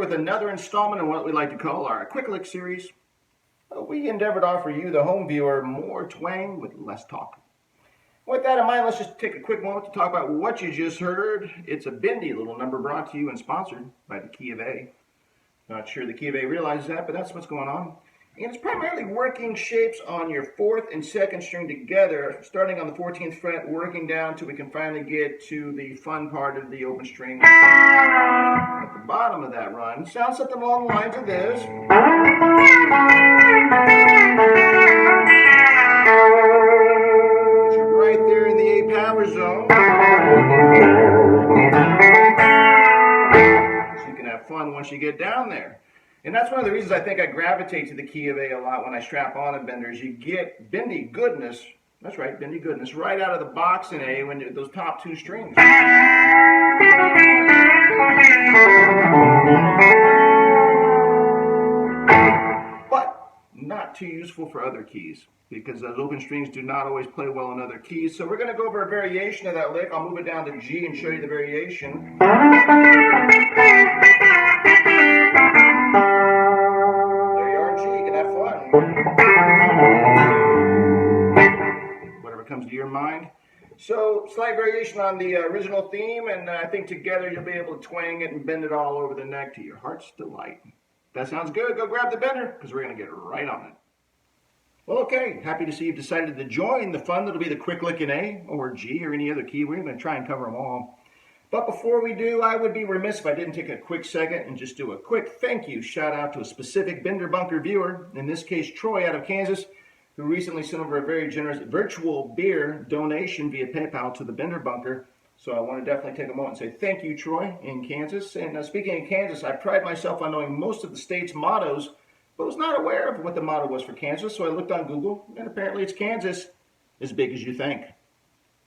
with another installment in what we like to call our Quick Lick series. We endeavor to offer you, the home viewer, more twang with less talk. With that in mind, let's just take a quick moment to talk about what you just heard. It's a bendy little number brought to you and sponsored by the Key of A. Not sure the Key of A realizes that, but that's what's going on. And it's primarily working shapes on your 4th and 2nd string together, starting on the 14th fret, working down till we can finally get to the fun part of the open string. At the bottom of that run, sounds something along the lines of this. You're right there in the A power zone. So you can have fun once you get down there. And that's one of the reasons I think I gravitate to the Key of A a lot when I strap on a Bender, is you get bendy goodness, that's right, bendy goodness, right out of the box in A when those top 2 strings. But not too useful for other keys, because those open strings do not always play well in other keys. So we're going to go over a variation of that lick. I'll move it down to G and show you the variation. Whatever comes to your mind. So, slight variation on the original theme, and I think together you'll be able to twang it and bend it all over the neck to your heart's delight. That sounds good. Go grab the bender, because we're going to get right on it. Well, okay. Happy to see you've decided to join the fun that'll be the quick lick in A or G or any other key. We're going to try and cover them all. But before we do, I would be remiss if I didn't take a quick second and just do a quick thank you shout out to a specific Bender Bunker viewer, in this case Troy out of Kansas, who recently sent over a very generous virtual beer donation via PayPal to the Bender Bunker. So I want to definitely take a moment and say thank you, Troy, in Kansas. And speaking of Kansas, I pride myself on knowing most of the state's mottos, but was not aware of what the motto was for Kansas, so I looked on Google, and apparently it's Kansas, as big as you think.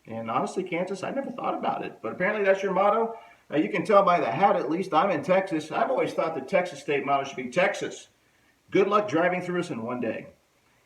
And honestly, Kansas, I never thought about it, but apparently that's your motto. You can tell by the hat, at least. I'm in Texas. I've always thought the Texas state motto should be Texas. Good luck driving through us in one day.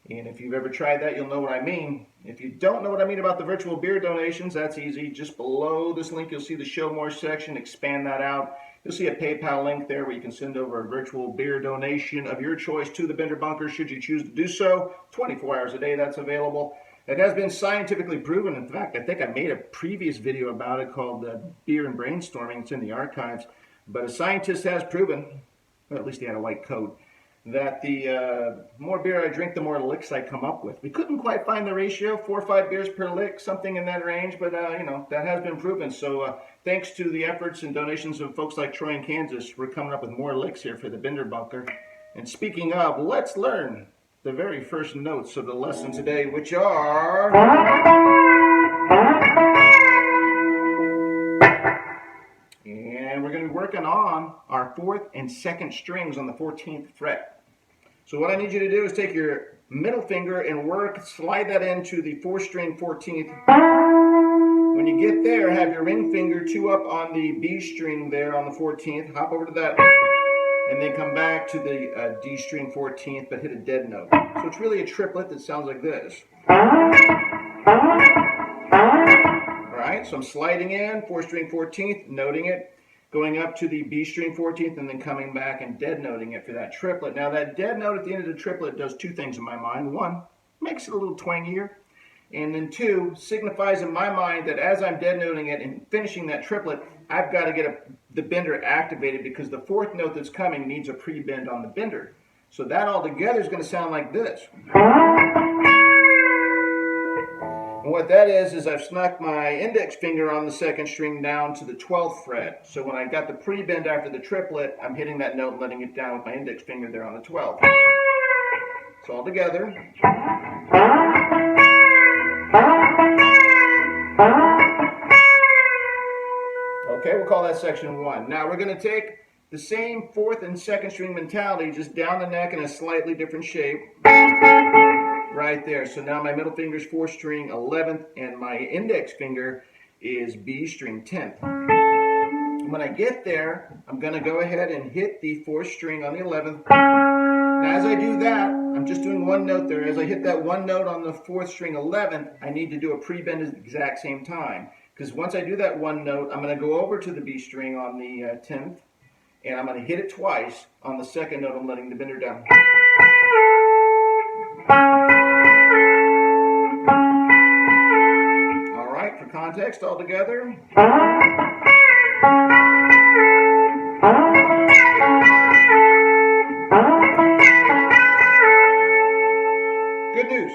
And if you've ever tried that, you'll know what I mean. If you don't know what I mean about the virtual beer donations, that's easy. Just below this link, you'll see the Show More section. Expand that out. You'll see a PayPal link there where you can send over a virtual beer donation of your choice to the Bender Bunker, should you choose to do so. 24 hours a day, that's available. It has been scientifically proven. In fact, I think I made a previous video about it called Beer and Brainstorming. It's in the archives. But a scientist has proven, well, at least he had a white coat, that the more beer I drink, the more licks I come up with. We couldn't quite find the ratio, 4 or 5 beers per lick, something in that range, but you know, that has been proven. So thanks to the efforts and donations of folks like Troy in Kansas, we're coming up with more licks here for the Bender Bunker. And speaking of, let's learn the very first notes of the lesson today, which are... And we're going to be working on our 4th and 2nd strings on the 14th fret. So what I need you to do is take your middle finger and slide that into the 4th string 14th. When you get there, have your ring finger 2 up on the B string there on the 14th, hop over to that, and then come back to the D string 14th, but hit a dead note. So it's really a triplet that sounds like this. Alright, so I'm sliding in, 4th string 14th, noting it, going up to the B string 14th, and then coming back and dead noting it for that triplet. Now that dead note at the end of the triplet does 2 things in my mind. 1, makes it a little twangier, and then 2, signifies in my mind that as I'm dead noting it and finishing that triplet, I've got to get the bender activated, because the 4th note that's coming needs a pre-bend on the bender. So that all together is going to sound like this. And what that is I've snuck my index finger on the 2nd string down to the 12th fret. So when I got the pre-bend after the triplet, I'm hitting that note and letting it down with my index finger there on the 12th. So all together. Okay, we'll call that section 1. Now we're going to take the same 4th and 2nd string mentality, just down the neck in a slightly different shape. Right there. So now my middle finger is 4th string 11th, and my index finger is B string 10th. When I get there, I'm going to go ahead and hit the 4th string on the 11th. Now as I do that, I'm just doing 1 note there. As I hit that 1 note on the 4th string 11th, I need to do a pre-bend at the exact same time. Because once I do that 1 note, I'm going to go over to the B string on the 10th, and I'm going to hit it twice on the second note. I'm letting the bender down. All right, for context, all together. Good news.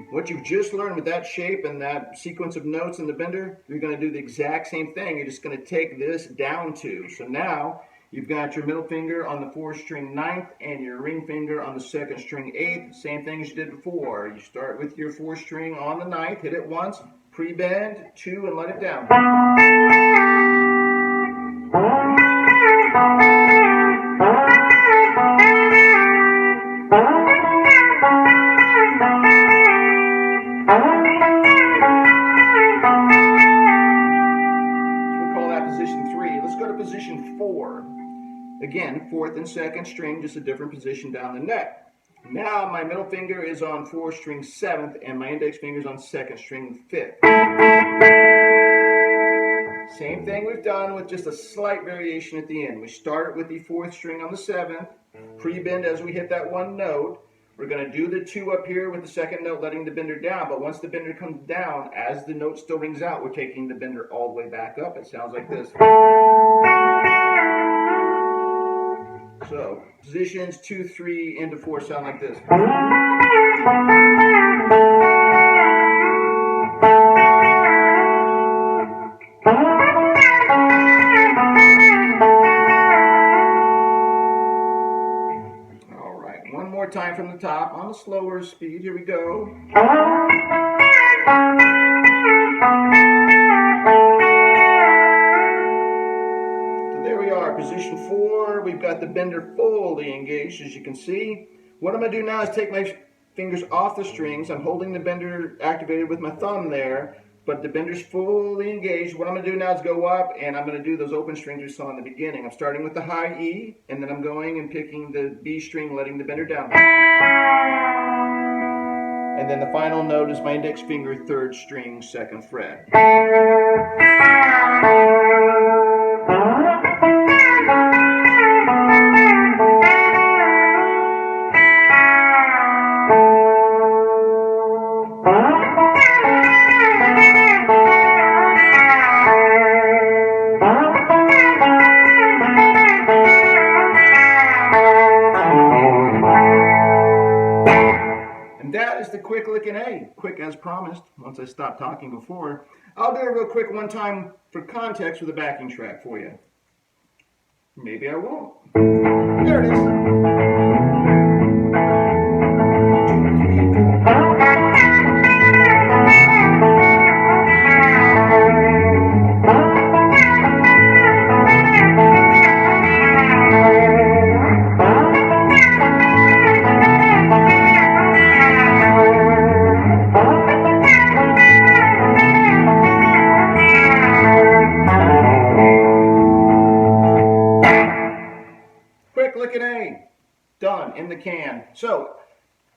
What you've just learned with that shape and that sequence of notes in the bender, you're going to do the exact same thing. You're just going to take this down two. So now you've got your middle finger on the 4th string 9th and your ring finger on the 2nd string 8th. Same thing as you did before. You start with your 4th string on the 9th, hit it once, pre-bend, 2, and let it down. Position 4. Again, 4th and 2nd string, just a different position down the neck. Now my middle finger is on 4th string 7th and my index finger is on 2nd string 5th. Same thing we've done with just a slight variation at the end. We start with the 4th string on the 7th, pre-bend as we hit that one note. We're going to do the 2 up here with the second note, letting the bender down. But once the bender comes down, as the note still rings out, we're taking the bender all the way back up. It sounds like this. So, positions 2, 3, into 4 sound like this. One more time from the top on a slower speed. Here we go. So there we are, position 4. We've got the bender fully engaged, as you can see. What I'm going to do now is take my fingers off the strings. I'm holding the bender activated with my thumb there, but the bender's fully engaged. What I'm going to do now is go up, and I'm going to do those open strings we saw in the beginning. I'm starting with the high E, and then I'm going and picking the B string, letting the bender down. And then the final note is my index finger, 3rd string, 2nd fret. That is the quick lick in A. Quick as promised, once I stopped talking before. I'll do it real quick one time for context with a backing track for you. Maybe I won't. There it is. Done, in the can. So,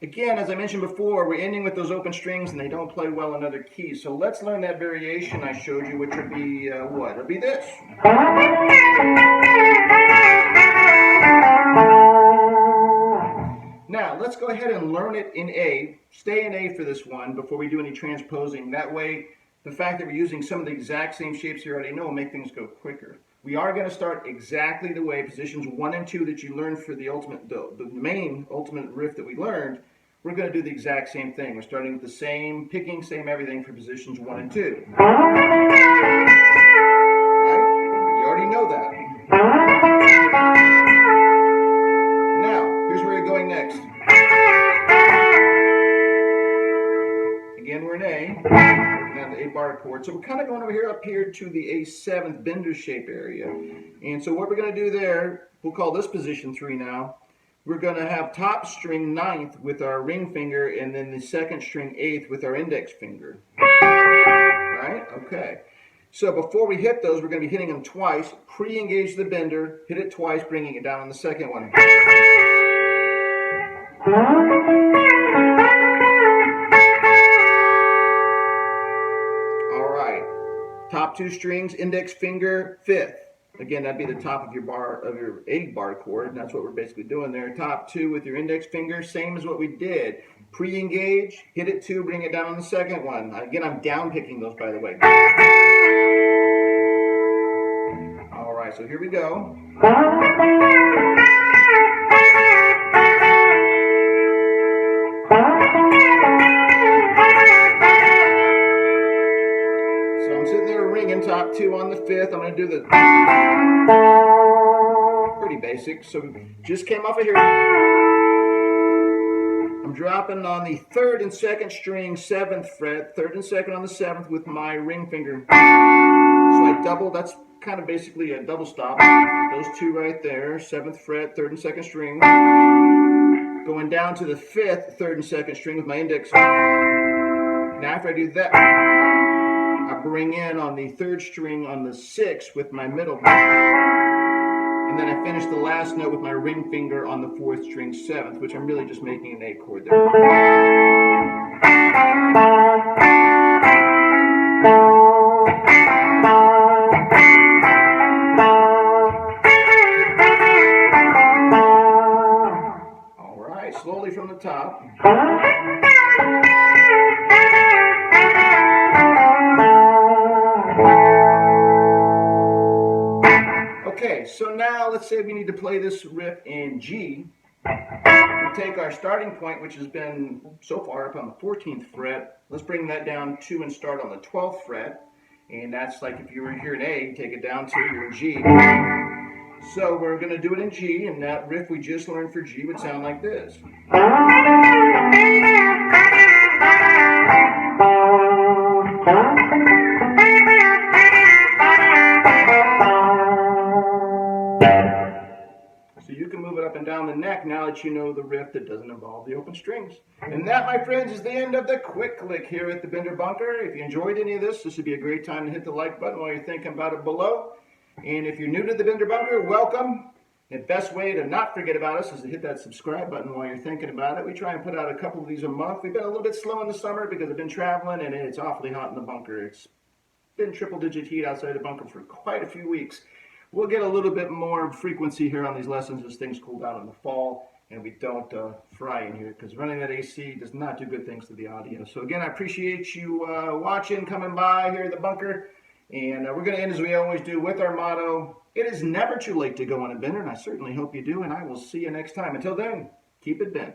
again, as I mentioned before, we're ending with those open strings and they don't play well in other keys. So let's learn that variation I showed you, which would be what? It'll be this. Now, let's go ahead and learn it in A. Stay in A for this one before we do any transposing. That way, the fact that we're using some of the exact same shapes you already know will make things go quicker. We are going to start exactly the way positions 1 and 2 that you learned for the main ultimate riff that we learned. We're going to do the exact same thing. We're starting with the same picking, same everything for positions 1 and 2. Right? You already know that. Now, here's where you're going next. Again, we're in A. Down the A-bar chord. So we're kind of going over here up here to the A7th bender shape area. And so what we're going to do there, we'll call this position 3 now. We're going to have top string 9th with our ring finger and then the 2nd string 8th with our index finger. Right? Okay. So before we hit those, we're going to be hitting them twice. Pre-engage the bender, hit it twice, bringing it down on the second one. Top 2 strings, index finger, 5th. Again, that'd be the top of your bar, of your A bar chord, and that's what we're basically doing there. Top 2 with your index finger, same as what we did. Pre-engage, hit it 2, bring it down on the second one. Again, I'm down picking those, by the way. All right, so here we go. So I'm sitting there ringing top 2 on the 5th. I'm going to do the pretty basic. So just came off of here. I'm dropping on the 3rd and 2nd string, 7th fret, 3rd and 2nd on the 7th with my ring finger. So I double, that's kind of basically a double stop. Those 2 right there, 7th fret, 3rd and 2nd string. Going down to the 5th, 3rd and 2nd string with my index. Now after I do that, I bring in on the 3rd string on the 6th with my middle. And then I finish the last note with my ring finger on the 4th string 7th, which I'm really just making an A chord there. All right, slowly from the top. Okay, so now let's say we need to play this riff in G. We take our starting point, which has been so far up on the 14th fret. Let's bring that down 2 and start on the 12th fret. And that's like if you were here in A, you take it down 2, you're in G. So we're going to do it in G, and that riff we just learned for G would sound like this. So you can move it up and down the neck now that you know the riff that doesn't involve the open strings. And that, my friends, is the end of the quick click here at the Bender Bunker. If you enjoyed any of this would be a great time to hit the like button while you're thinking about it below. And if you're new to the Bender Bunker, welcome. The best way to not forget about us is to hit that subscribe button while you're thinking about it. We try and put out a couple of these a month. We've been a little bit slow in the summer because I've been traveling and it's awfully hot in the bunker. It's been triple-digit heat outside the bunker for quite a few weeks. We'll get a little bit more frequency here on these lessons as things cool down in the fall and we don't fry in here, because running that AC does not do good things to the audio. So again, I appreciate you watching, coming by here at the bunker, and we're going to end as we always do with our motto: it is never too late to go on a bender, and I certainly hope you do, and I will see you next time. Until then, keep it bent.